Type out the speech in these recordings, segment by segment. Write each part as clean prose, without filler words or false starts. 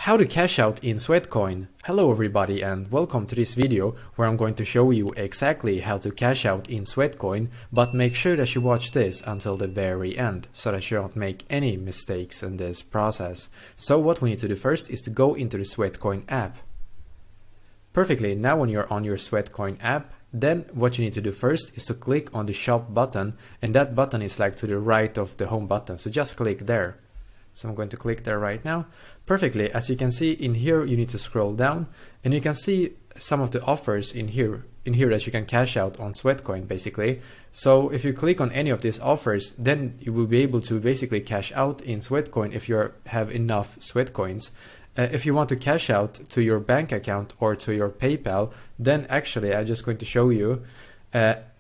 How to cash out in Sweatcoin. Hello everybody and welcome to this video where I'm going to show you exactly how to cash out in Sweatcoin, but make sure that you watch this until the very end so that you don't make any mistakes in this process. So what we need to do first is to go into the Sweatcoin app. Perfectly, now when you're on your Sweatcoin app, then what you need to do first is to click on the shop button, and that button is like to the right of the home button, so just click there. So I'm going to click there right now. Perfectly, as you can see in here, you need to scroll down and you can see some of the offers in here that you can cash out on Sweatcoin basically. So if you click on any of these offers, then you will be able to basically cash out in Sweatcoin if you have enough Sweatcoins. If you want to cash out to your bank account or to your PayPal, then actually I'm just going to show you.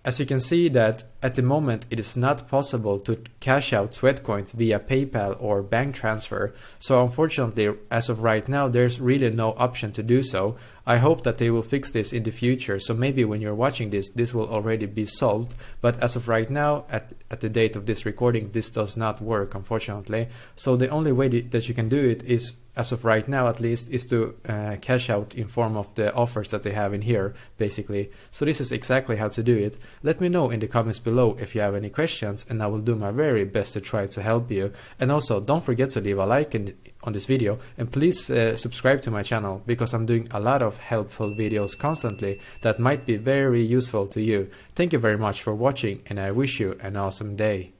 As you can see that at the moment it is not possible to cash out Sweatcoins via PayPal or bank transfer. So unfortunately, as of right now, there's really no option to do so. I hope that they will fix this in the future. So maybe when you're watching this will already be solved. But as of right now, at the date of this recording, this does not work, unfortunately. So the only way that you can do it is, as of right now at least, is to cash out in form of the offers that they have in here basically. So this is exactly how to do it. Let me know in the comments below if you have any questions and I will do my very best to try to help you. And also don't forget to leave a like on this video, and please subscribe to my channel because I'm doing a lot of helpful videos constantly that might be very useful to you. Thank you very much for watching and I wish you an awesome day.